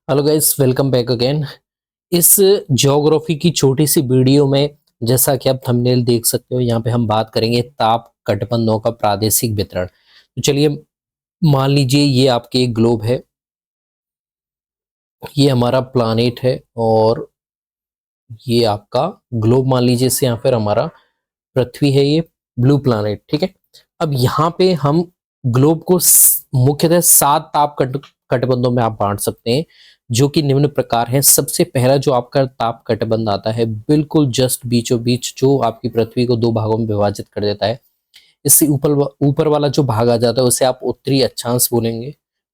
Hello guys, welcome back again. इस geography की छोटी सी वीडियो में जैसा कि आप थंबनेल देख सकते हो, यहाँ पे हम बात करेंगे ताप कटबंधों का प्रादेशिक वितरण। तो चलिए, मान लीजिए ये आपके एक ग्लोब है, ये हमारा प्लानेट है और ये आपका ग्लोब मान लीजिए से, यहाँ पर हमारा पृथ्वी है, ये ब्लू प्लानेट। ठीक है। अब यहाँ पे हम ग्लोब को मुख्यतः 7 ताप कटबंधों में आप बांट सकते हैं, जो कि निम्न प्रकार है। सबसे पहला जो आपका ताप कटबंध आता है, बिल्कुल जस्ट बीचों बीच, जो आपकी पृथ्वी को 2 भागों में विभाजित कर देता है। इससे ऊपर ऊपर वाला जो भाग आ जाता है उसे आप उत्तरी अक्षांश बोलेंगे,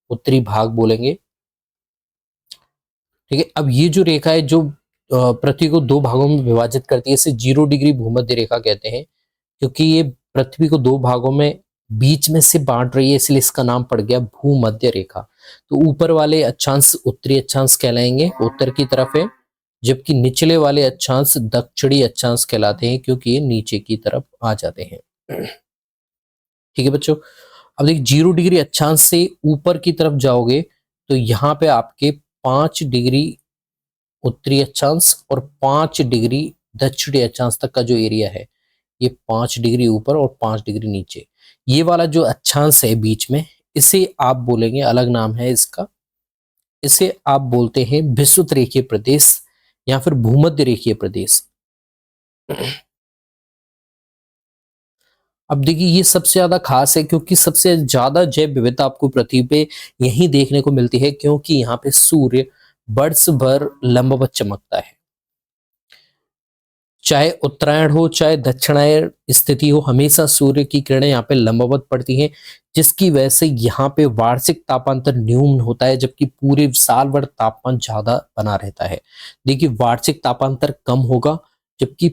उत्तरी भाग बोलेंगे। ठीक है। अब ये जो रेखा है जो पृथ्वी को 2 भागों में विभाजित करती है, इसे 0 डिग्री भूमध्य रेखा कहते हैं, क्योंकि ये पृथ्वी को 2 भागों में बीच में से बांट रही है, इसलिए इसका नाम पड़ गया भूमध्य रेखा। तो ऊपर वाले अक्षांश उत्तरी अक्षांश कहलाएंगे, उत्तर की तरफ है, जबकि निचले वाले अक्षांश दक्षिणी अक्षांश कहलाते हैं, क्योंकि ये नीचे की तरफ आ जाते हैं। ठीक है बच्चों। अब देखिए, 0 डिग्री अक्षांश से ऊपर की तरफ जाओगे तो यहाँ पे आपके 5 डिग्री उत्तरी अक्षांश और 5 डिग्री दक्षिणी अक्षांश तक का जो एरिया है, ये 5 डिग्री ऊपर और 5 डिग्री नीचे, ये वाला जो अक्षांश है बीच में, इसे आप बोलेंगे, अलग नाम है इसका, इसे आप बोलते हैं विषुवत रेखीय प्रदेश या फिर भूमध्य रेखीय प्रदेश। अब देखिए, ये सबसे ज्यादा खास है क्योंकि सबसे ज्यादा जैव विविधता आपको पृथ्वी पे यही देखने को मिलती है, क्योंकि यहाँ पे सूर्य वर्ष भर लंबवत चमकता है। चाहे उत्तरायण हो चाहे दक्षिणायन स्थिति हो, हमेशा सूर्य की किरणें यहाँ पे लंबवत पड़ती हैं, जिसकी वजह से यहाँ पे वार्षिक तापांतर न्यून होता है, जबकि पूरे साल भर तापमान ज्यादा बना रहता है। देखिए, वार्षिक तापांतर कम होगा, जबकि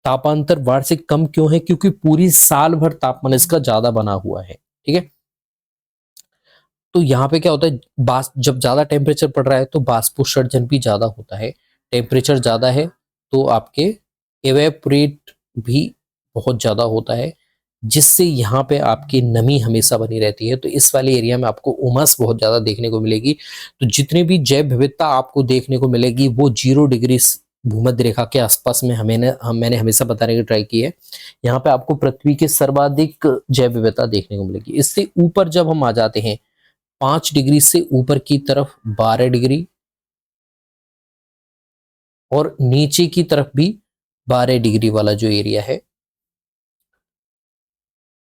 तापांतर वार्षिक कम क्यों है? क्योंकि पूरी साल भर तापमान इसका ज्यादा बना हुआ है। ठीक है। तो यहाँ पे क्या होता है, जब ज्यादा टेम्परेचर पड़ रहा है तो बाष्पोत्सर्जन भी ज्यादा होता है। टेम्परेचर ज्यादा है तो आपके एवेपोरेट भी बहुत ज्यादा होता है, जिससे यहाँ पे आपकी नमी हमेशा बनी रहती है। तो इस वाले एरिया में आपको उमस बहुत ज्यादा देखने को मिलेगी। तो जितने भी जैव विविधता आपको देखने को मिलेगी वो 0 डिग्री भूमध्य रेखा के आसपास में मैंने हमेशा बताने की ट्राई की है। यहाँ पे आपको पृथ्वी के सर्वाधिक जैव विविधता देखने को मिलेगी। इससे ऊपर जब हम आ जाते हैं 5 डिग्री से ऊपर की तरफ 12 डिग्री और नीचे की तरफ भी 12 डिग्री वाला जो एरिया है,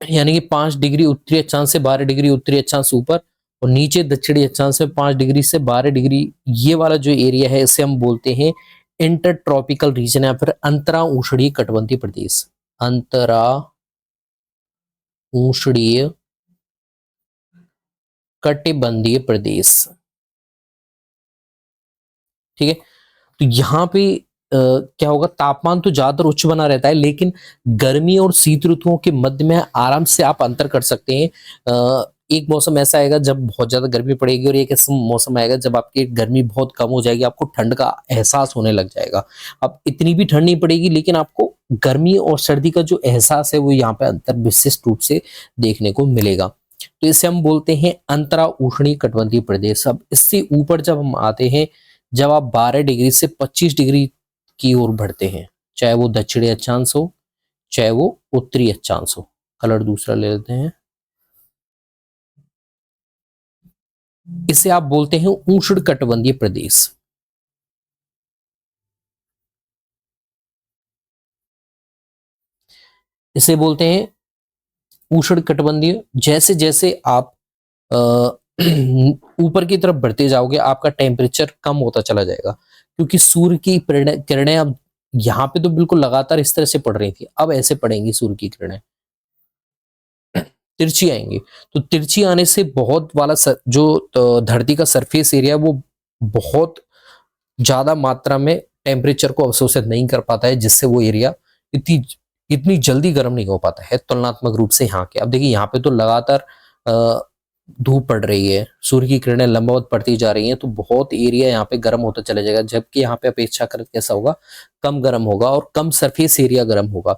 यानी कि 5 डिग्री उत्तरी अक्षांश से 12 डिग्री उत्तरी अक्षांश ऊपर और नीचे दक्षिणी अक्षांश में 5 डिग्री से 12 डिग्री, ये वाला जो एरिया है इसे हम बोलते हैं इंटर ट्रॉपिकल रीजन या फिर अंतरा उष्णीय कटिबंधीय प्रदेश। अंतरा उष्णीय कटिबंधीय प्रदेश। ठीक है। तो यहाँ पे क्या होगा, तापमान तो ज्यादातर उच्च बना रहता है, लेकिन गर्मी और शीत ऋतुओं के मध्य में आराम से आप अंतर कर सकते हैं। एक मौसम ऐसा आएगा जब बहुत ज्यादा गर्मी पड़ेगी और एक ऐसा मौसम आएगा जब आपकी गर्मी बहुत कम हो जाएगी, आपको ठंड का एहसास होने लग जाएगा। अब इतनी भी ठंड नहीं पड़ेगी, लेकिन आपको गर्मी और सर्दी का जो एहसास है वो यहाँ पे अंतर विशिष्ट रूप से देखने को मिलेगा। तो इसे हम बोलते हैं अंतरा उष्णीय कटिबंधीय प्रदेश। अब इससे ऊपर जब हम आते हैं, जब आप 12 डिग्री से 25 डिग्री की ओर बढ़ते हैं, चाहे वो दक्षिणी अक्षांश हो चाहे वो उत्तरी अक्षांश हो, कलर दूसरा ले लेते हैं, इसे आप बोलते हैं उष्ण कटिबंधीय प्रदेश। इसे बोलते हैं उष्ण कटिबंधीय। जैसे जैसे आप ऊपर की तरफ बढ़ते जाओगे, आपका टेम्परेचर कम होता चला जाएगा, क्योंकि सूर्य की किरणें अब यहाँ पे तो बिल्कुल लगातार इस तरह से पड़ रही थी, अब ऐसे पड़ेंगी सूर्य की किरणें, तिरछी आएंगी। तो तिरछी आने से बहुत वाला जो धरती का सरफेस एरिया है वो बहुत ज्यादा मात्रा में टेम्परेचर को अवशोषित नहीं कर पाता है, जिससे वो एरिया इतनी इतनी जल्दी गर्म नहीं हो पाता है तुलनात्मक रूप से यहाँ के। अब देखिए, यहाँ पे तो लगातार धूप पड़ रही है, सूर्य की किरणें लंबवत पड़ती जा रही हैं, तो बहुत एरिया यहाँ पे गर्म होता चला जाएगा, जबकि यहाँ पे अपेक्षाकृत कैसा होगा, कम गर्म होगा और कम सरफेस एरिया गर्म होगा।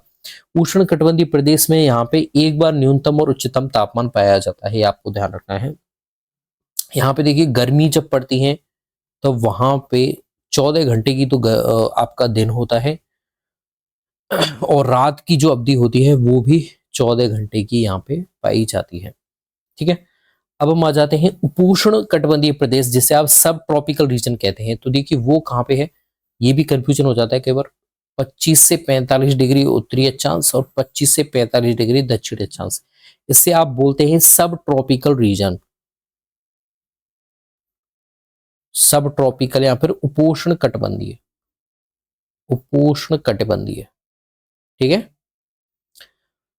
उष्ण कटिबंधीय प्रदेश में यहाँ पे एक बार न्यूनतम और उच्चतम तापमान पाया जाता है, आपको ध्यान रखना है। यहाँ पे देखिए, गर्मी जब पड़ती है तो वहां पे 14 घंटे की तो आपका दिन होता है और रात की जो अवधि होती है वो भी 14 घंटे की यहाँ पे पाई जाती है। ठीक है, अब हम आ जाते हैं उपोष्ण कटिबंधीय प्रदेश, जिसे आप सब ट्रॉपिकल रीजन कहते हैं। तो देखिए वो कहाँ पे है, ये भी कंफ्यूजन हो जाता है कई बार। 25 से 45 डिग्री उत्तरी अक्षांश और 25 से 45 डिग्री दक्षिणी अक्षांश, इससे आप बोलते हैं सब ट्रॉपिकल रीजन, सब ट्रॉपिकल या फिर उपोष्ण कटिबंधीय, उपोष्ण कटिबंधीय। ठीक है,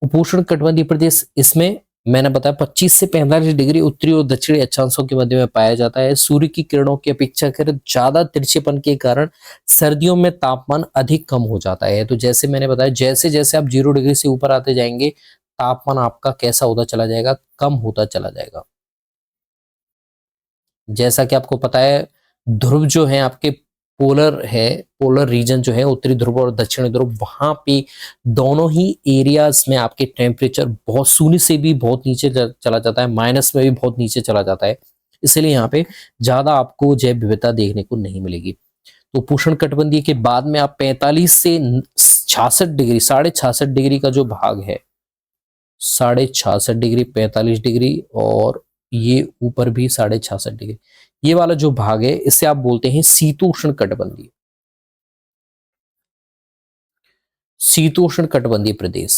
उपोष्ण कटिबंधीय प्रदेश, इसमें मैंने बताया 25 से 45 डिग्री उत्तरी और दक्षिणी अक्षांशों के मध्य में पाया जाता है। सूर्य की किरणों की अपेक्षाकृत ज्यादा तिरछेपन के कारण सर्दियों में तापमान अधिक कम हो जाता है। तो जैसे मैंने बताया, जैसे जैसे आप 0 डिग्री से ऊपर आते जाएंगे तापमान आपका कैसा होता चला जाएगा, कम होता चला जाएगा। जैसा कि आपको पता है ध्रुव जो है आपके पोलर है, पोलर रीजन जो है उत्तरी ध्रुव और दक्षिणी ध्रुव, वहां पे दोनों ही एरियाज में आपके टेम्परेचर बहुत शून्य से भी बहुत नीचे चला जाता है, माइनस में भी बहुत नीचे चला जाता है। इसलिए यहाँ पे ज्यादा आपको जैव विविधता देखने को नहीं मिलेगी। तो उपोष्ण कटिबंधीय के बाद में आप 45 से 66 डिग्री, 66.5 डिग्री का जो भाग है, 66.5 डिग्री, 45 डिग्री और ये ऊपर भी 66.5 डिग्री, ये वाला जो भाग है इसे आप बोलते हैं शीतोष्ण कटिबंधीय, शीतोष्ण कटिबंधीय प्रदेश।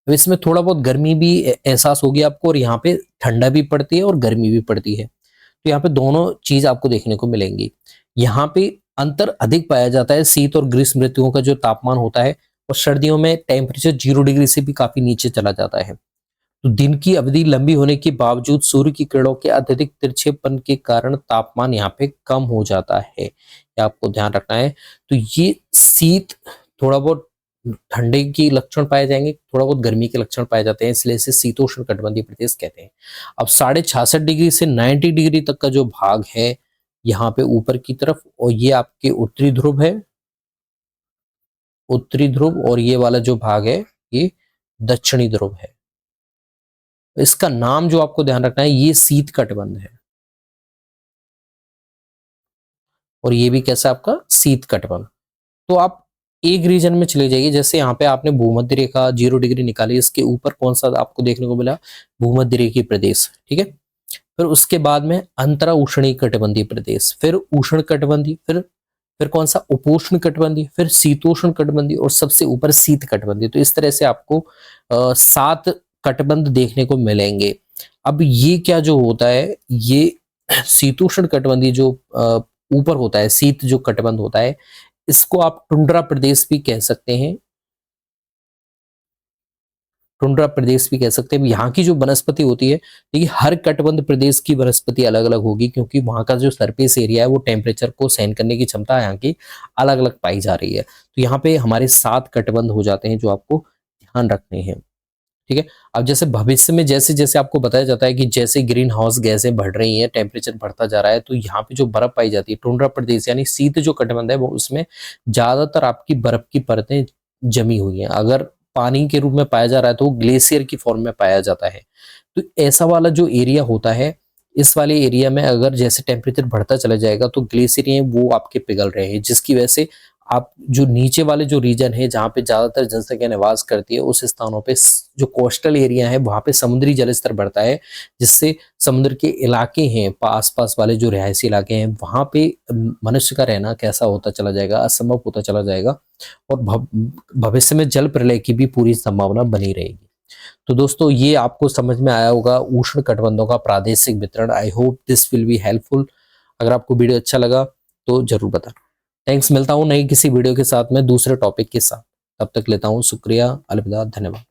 अब इसमें थोड़ा बहुत गर्मी भी एहसास होगी आपको, और यहाँ पे ठंडा भी पड़ती है और गर्मी भी पड़ती है। तो यहाँ पे दोनों चीज आपको देखने को मिलेंगी। यहाँ पे अंतर अधिक पाया जाता है, शीत और ग्रीष्म ऋतुओं का जो तापमान होता है और सर्दियों में टेम्परेचर 0 डिग्री से भी काफी नीचे चला जाता है। तो दिन की अवधि लंबी होने के बावजूद सूर्य की किरणों के अत्यधिक तिरछेपन के कारण तापमान यहाँ पे कम हो जाता है, ये आपको ध्यान रखना है। तो ये शीत, थोड़ा बहुत ठंडे के लक्षण पाए जाएंगे, थोड़ा बहुत गर्मी के लक्षण पाए जाते हैं, इसलिए इसे शीतोष्ण कटिबंधीय प्रदेश कहते हैं। अब 66.5 डिग्री से 90 डिग्री तक का जो भाग है यहाँ पे ऊपर की तरफ, और ये आपके उत्तरी ध्रुव है, उत्तरी ध्रुव, और ये वाला जो भाग है ये दक्षिणी ध्रुव है। इसका नाम जो आपको ध्यान रखना है, ये शीत कटिबंध है, और ये भी कैसा आपका शीत कटिबंध। तो आप एक रीजन में चले जाइए, जैसे यहाँ पे आपने भूमध्य रेखा 0 डिग्री निकाली, इसके ऊपर कौन सा आपको देखने को मिला, भूमध्य रेखीय प्रदेश। ठीक है, फिर उसके बाद में अंतरा उष्णीय कटिबंधीय प्रदेश, फिर उष्ण कटिबंधीय, फिर कौन सा उपोष्ण कटिबंधीय, फिर शीतोष्ण कटिबंधीय, और सबसे ऊपर शीत कटिबंधीय। तो इस तरह से आपको 7 कटिबंध देखने को मिलेंगे। अब ये क्या जो होता है, ये शीतोष्ण कटिबंधीय जो ऊपर होता है, शीत जो कटिबंध होता है, इसको आप टुंड्रा प्रदेश भी कह सकते हैं, टुंड्रा प्रदेश भी कह सकते हैं। यहाँ की जो वनस्पति होती है, देखिए हर कटिबंध प्रदेश की वनस्पति अलग अलग होगी, क्योंकि वहाँ का जो सरफेस एरिया है वो टेम्परेचर को सहन करने की क्षमता यहाँ की अलग अलग पाई जा रही है। तो यहाँ पे हमारे 7 कटिबंध हो जाते हैं जो आपको ध्यान रखने हैं। ठीक है, अब जैसे भविष्य में जैसे जैसे आपको बताया जाता है कि जैसे ग्रीन हाउस गैसें बढ़ रही हैं, टेम्परेचर बढ़ता जा रहा है, तो यहाँ पे जो बर्फ पाई जाती है, टुंड्रा प्रदेश यानी शीत जो कटिबंध है, वो उसमें ज्यादातर आपकी बर्फ की परतें जमी हुई हैं। अगर पानी के रूप में पाया जा रहा है तो ग्लेशियर की फॉर्म में पाया जाता है। तो ऐसा वाला जो एरिया होता है, इस वाले एरिया में अगर जैसे टेम्परेचर बढ़ता चला जाएगा तो ग्लेशियर वो आपके पिघल रहे हैं, जिसकी वजह से आप जो नीचे वाले जो रीजन है जहाँ पे ज्यादातर जनसंख्या निवास करती है, उस स्थानों पे जो कोस्टल एरिया है वहां पे समुद्री जल स्तर बढ़ता है, जिससे समुद्र के इलाके हैं, आस पास वाले जो रिहायशी इलाके हैं, वहां पे मनुष्य का रहना कैसा होता चला जाएगा, असंभव होता चला जाएगा, और भविष्य में जल प्रलय की भी पूरी संभावना बनी रहेगी। तो दोस्तों ये आपको समझ में आया होगा उष्ण कटिबंधों का प्रादेशिक वितरण। I hope this will be helpful. अगर आपको वीडियो अच्छा लगा तो जरूर बताना। थैंक्स, मिलता हूं नई किसी वीडियो के साथ में दूसरे टॉपिक के साथ। तब तक लेता हूं शुक्रिया, अलविदा, धन्यवाद।